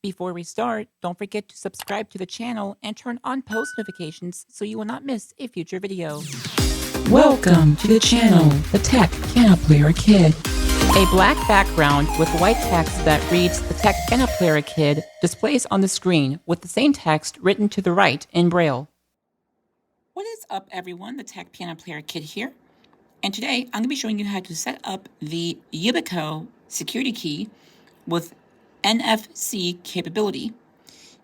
Before we start, don't forget to subscribe to the channel and turn on post notifications so you will not miss a future video. Welcome to the channel, The Tech Piano Player Kid. A black background with white text that reads The Tech Piano Player Kid displays on the screen with the same text written to the right in Braille. What is up, everyone? The Tech Piano Player Kid here. And today I'm going to be showing you how to set up the Yubico security key with NFC capability.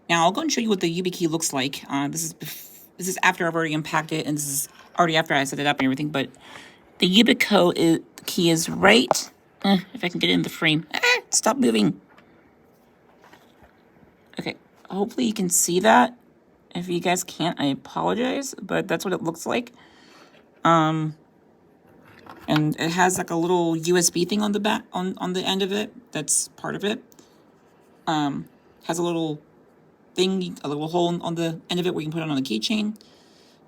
Now I'll go and show you what the Yubico looks like. This is after I've already unpacked it, and this is already after I set it up and everything. But the Yubico key is right. If I can get it in the frame. Stop moving. Okay, hopefully you can see that. If you guys can't, I apologize, but that's what it looks like. And it has like a little USB thing on the back, on the end of it. That's part of it. Has a little thing, a little hole on the end of it where you can put it on a keychain.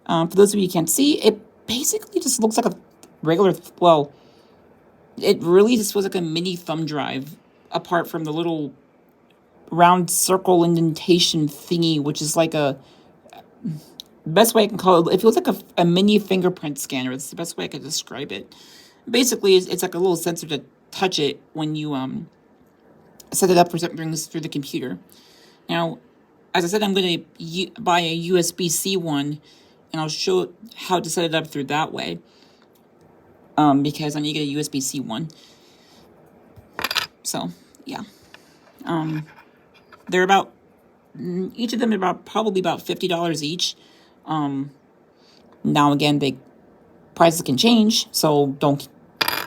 For those of you who can't see, it basically just looks like a regular, well, it really just was like a mini thumb drive, apart from the little round circle indentation thingy, which is like a, best way I can call it, it feels like a mini fingerprint scanner. That's the best way I could describe it. Basically, it's like a little sensor to touch it when you set it up for something through the computer. Now, as I said, I'm going to buy a USB-C one, and I'll show how to set it up through that way, because I need to get a USB-C one. So, yeah. They're about, each of them are probably about $50 each. Now again, prices can change, so don't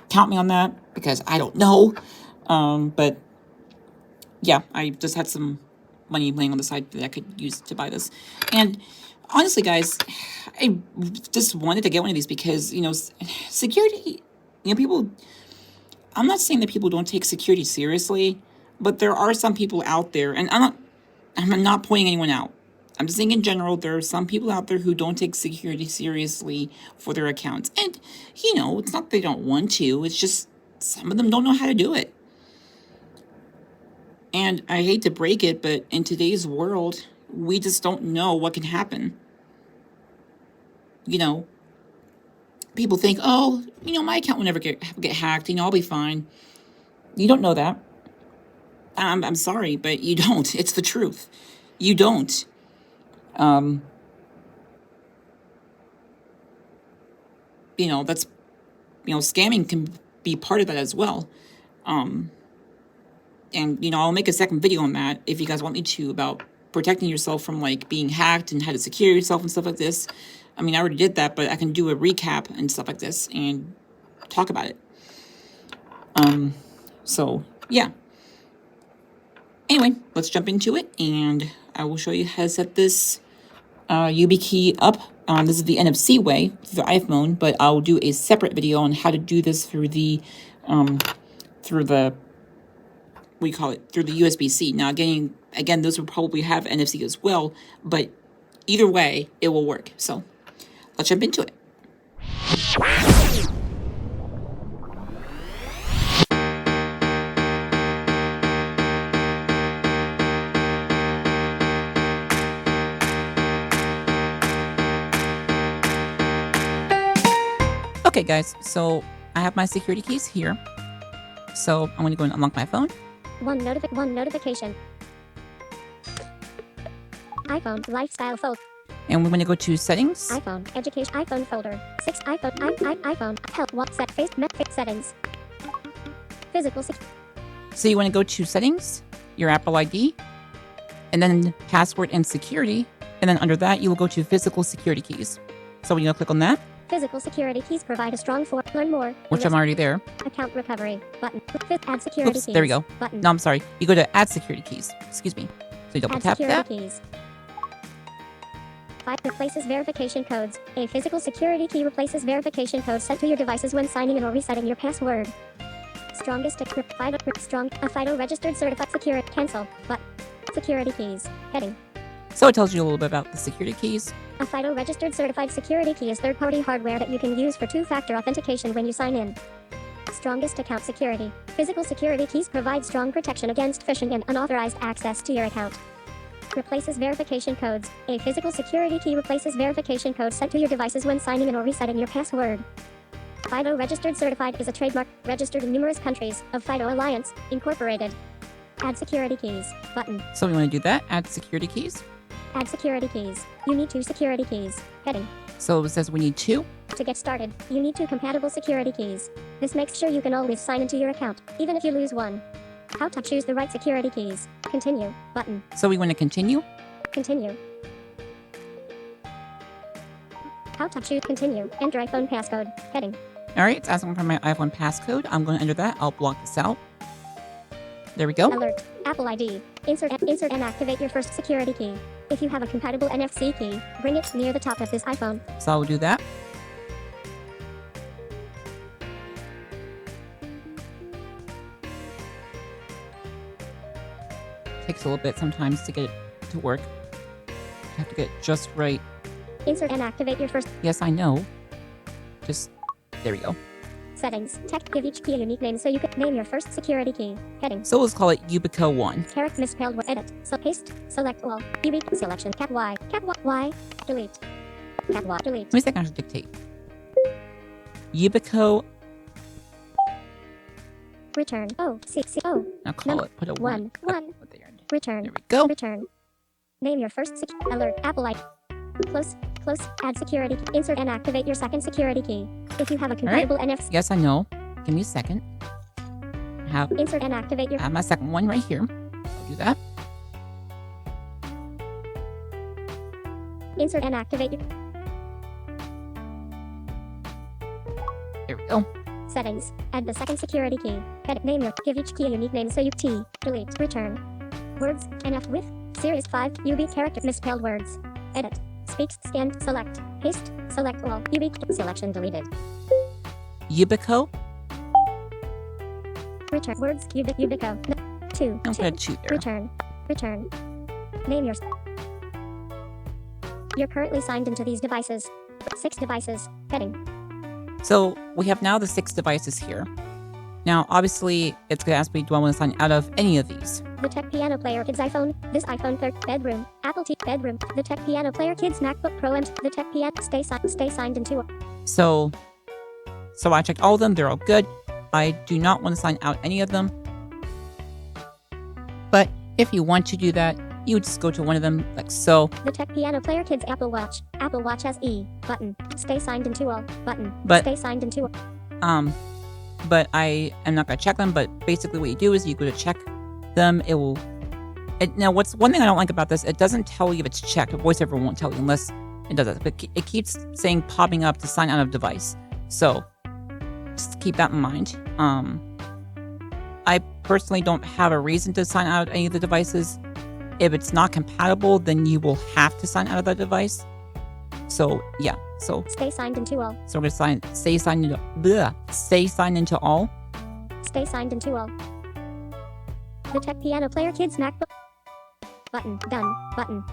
count me on that because I don't know. But yeah, I just had some money laying on the side that I could use to buy this. And honestly, guys, I just wanted to get one of these because, you know, security, you know, people, I'm not saying that people don't take security seriously, but there are some people out there, and I'm not pointing anyone out. I'm just saying in general, there are some people out there who don't take security seriously for their accounts. And, you know, it's not they don't want to. It's just some of them don't know how to do it. And I hate to break it, but in today's world, we just don't know what can happen. You know, people think, oh, you know, my account will never get hacked. You know, I'll be fine. You don't know that. I'm sorry, but you don't. It's the truth. You don't. You know, that's, you know, scamming can be part of that as well. And, you know, I'll make a second video on that if you guys want me to, about protecting yourself from, like, being hacked and how to secure yourself and stuff like this. I mean, I already did that, but I can do a recap and stuff like this and talk about it. So, yeah. Anyway, let's jump into it, and I will show you how to set this Yubico up. This is the NFC way through the iPhone, but I'll do a separate video on how to do this through the through the USB-C. Now, again, those will probably have NFC as well, but either way, it will work. So, let's jump into it. Okay, guys, so I have my security keys here. So I'm going to go and unlock my phone. One notification. iPhone lifestyle folder. And we're going to go to settings. iPhone education iPhone folder. 6 iPhone help WhatsApp face settings. Physical security. So you want to go to settings, your Apple ID, and then password and security. And then under that, you will go to physical security keys. So when you click on that. Physical security keys provide a strong learn more. Which I'm already there. Account recovery button. Add security keys. There we go. Button. No, I'm sorry. You go to add security keys. Excuse me. So you double tap that. Keys. 5 replaces verification codes. A physical security key replaces verification codes sent to your devices when signing in or resetting your password. Strongest a FIDO registered certified security cancel button. Security keys heading. So it tells you a little bit about the security keys. A FIDO registered certified security key is third-party hardware that you can use for two-factor authentication when you sign in. Strongest account security. Physical security keys provide strong protection against phishing and unauthorized access to your account. Replaces verification codes. A physical security key replaces verification codes sent to your devices when signing in or resetting your password. FIDO Registered Certified is a trademark registered in numerous countries of FIDO Alliance, Incorporated. Add security keys button. So we want to do that. Add security keys. Add security keys. You need 2 security keys. Heading. So it says we need 2. To get started, you need 2 compatible security keys. This makes sure you can always sign into your account, even if you lose one. How to choose the right security keys. Continue button. So we want to continue. Continue. How to choose continue. Enter iPhone passcode. Heading. All right, it's asking for my iPhone passcode. I'm going to enter that. I'll block this out. There we go. Alert. Apple ID. Insert and activate your first security key. If you have a compatible NFC key, bring it near the top of this iPhone. So I'll do that. Takes a little bit sometimes to get it to work. You have to get it just right. Insert and activate your first. Yes, I know. Just, there we go. Settings. Give each key a unique name so you can name your first security key. Heading. So let's call it Yubico 1. Character misspelled word. Edit. So paste. Select all. Yubico selection. Cat Y. Cat Y. Delete. Cat Y. Delete. Let me see if I can actually dictate. Yubico. Return. O. O. Now call it. Put a 1. One. At the end. Return. There we go. Return. Name your first alert. Apple ID. Close. Add security key. Insert and activate your second security key. If you have a compatible NFC. Yes, I know. Give me a second. Insert and activate your. I have my second one right here. I'll do that. Insert and activate your. There we go. Settings. Add the second security key. Name your. Give each key a unique name so you T. Delete. Return. Words. NF with. Series 5. UB character. Misspelled words. Edit. Speaks. Scan. Select. Paste. Select all. UB selection deleted. Yubico. Return. Words. Yubico. 2. I'll put a 2 there. Return. Name your. You're currently signed into these devices. 6 devices. Heading. So we have now the 6 devices here. Now, obviously, it's going to ask me, do I want to sign out of any of these? The Tech Piano Player Kid's iPhone, this iPhone 3rd, bedroom, Apple TV, bedroom, the Tech Piano Player Kid's MacBook Pro and the Tech Piano, stay signed into. So I checked all of them. They're all good. I do not want to sign out any of them. But if you want to do that, you would just go to one of them like so. The Tech Piano Player Kid's Apple Watch has E, button, stay signed into all, button, stay signed into all. But I am not going to check them. But basically what you do is you go to check them. Now, what's one thing I don't like about this, it doesn't tell you if it's checked. VoiceOver won't tell you unless it does it. But it keeps saying popping up to sign out of device. So just keep that in mind. I personally don't have a reason to sign out of any of the devices. If it's not compatible, then you will have to sign out of that device. So yeah. So stay signed into all. So we're going to stay signed into stay signed into all. Stay signed into all. The Tech Piano Player Kid's MacBook. Button. Done. Button.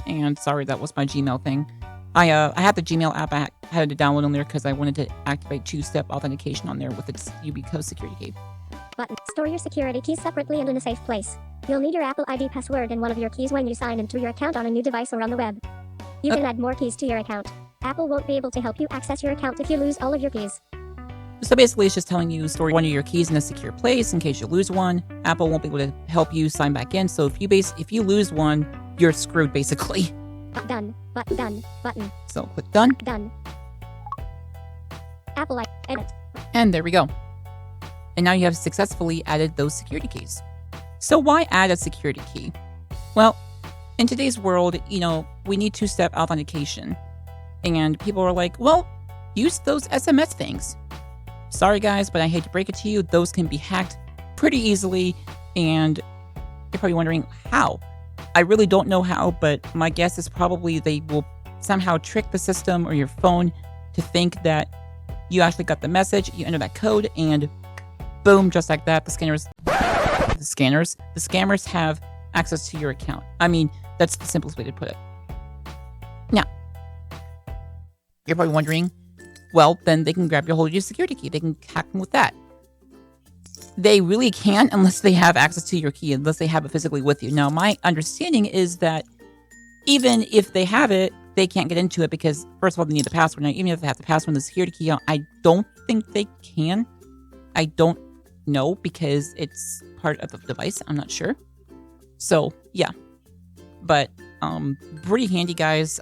And sorry, that was my Gmail thing. I had the Gmail app. I had to download on there because I wanted to activate 2-step authentication on there with its Yubico security key. Button. Store your security keys separately and in a safe place. You'll need your Apple ID password and one of your keys when you sign into your account on a new device or on the web. You can add more keys to your account. Apple won't be able to help you access your account if you lose all of your keys. So basically, it's just telling you store one of your keys in a secure place in case you lose one. Apple won't be able to help you sign back in. So if you lose one, you're screwed basically. Done. Done. Button. So click done. Done. Apple ID. Edit. And there we go. And now you have successfully added those security keys. So why add a security key? Well, in today's world, we need 2-step authentication. And people are like, well, use those SMS things. Sorry guys, but I hate to break it to you, those can be hacked pretty easily. And you're probably wondering how. I really don't know how, but my guess is probably they will somehow trick the system or your phone to think that you actually got the message, you enter that code, and boom, just like that, the scammers have access to your account. I mean, that's the simplest way to put it. Now, you're probably wondering, well, then they can grab your whole of your security key. They can hack them with that. They really can't unless they have access to your key, unless they have it physically with you. Now, my understanding is that even if they have it, they can't get into it because, first of all, they need the password. Now, even if they have the password and the security key, I don't think they can. I don't know because it's part of the device. I'm not sure. So, yeah. But, pretty handy, guys.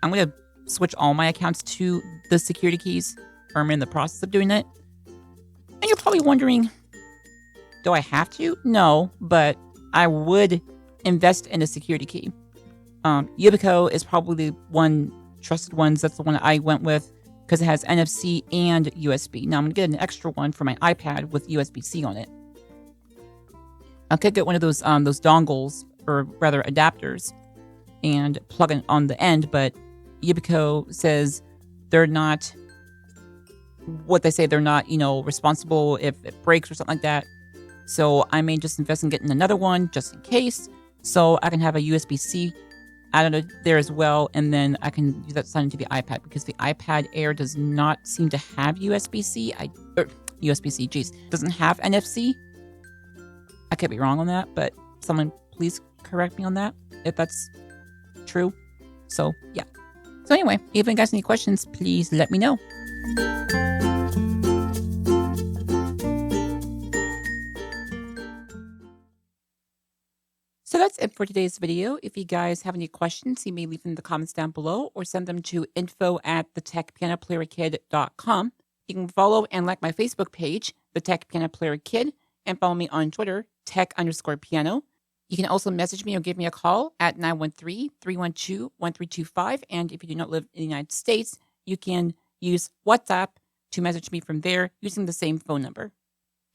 I'm going to switch all my accounts to the security keys. I'm in the process of doing it. And you're probably wondering, do I have to? No, but I would invest in a security key. Yubico is probably the one trusted ones. That's the one that I went with because it has NFC and USB. Now I'm gonna get an extra one for my iPad with USB-C on it. I could get one of those dongles, or rather adapters, and plug it on the end. But Yubico says they're not what they say. They're not, responsible if it breaks or something like that. So I may just invest in getting another one just in case, so I can have a USB-C added there as well, and then I can use that sign into the iPad because the iPad Air does not seem to have USB-C. USB-C, geez, doesn't have NFC. I could be wrong on that, but someone please correct me on that if that's true. So yeah. So anyway, if you guys have any questions, please let me know. So that's it for today's video. If you guys have any questions, you may leave them in the comments down below or send them to info@TheTechPianoPlayerKid.com. You can follow and like my Facebook page, The Tech Piano Player Kid, and follow me on Twitter, Tech_Piano. You can also message me or give me a call at 913-312-1325. And if you do not live in the United States, you can use WhatsApp to message me from there using the same phone number.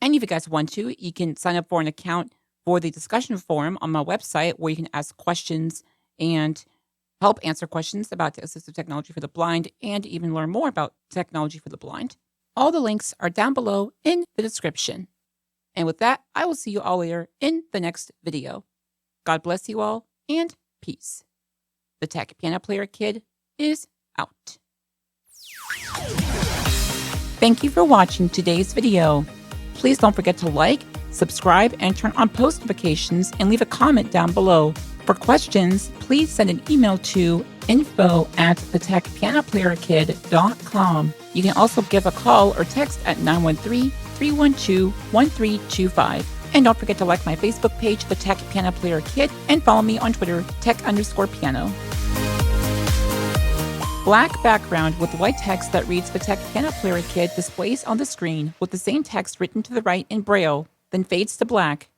And if you guys want to, you can sign up for an account for the discussion forum on my website where you can ask questions and help answer questions about assistive technology for the blind and even learn more about technology for the blind. All the links are down below in the description. And with that, I will see you all later in the next video. God bless you all and peace. The Tech Piano Player Kid is out. Thank you for watching today's video. Please don't forget to like, subscribe, and turn on post notifications and leave a comment down below. For questions, please send an email to info@thetechpianoplayerkid.com. You can also give a call or text at 913-312-1325. And don't forget to like my Facebook page, The Tech Piano Player Kid, and follow me on Twitter, Tech_Piano. Black background with white text that reads The Tech Piano Player Kid displays on the screen with the same text written to the right in Braille, then fades to black.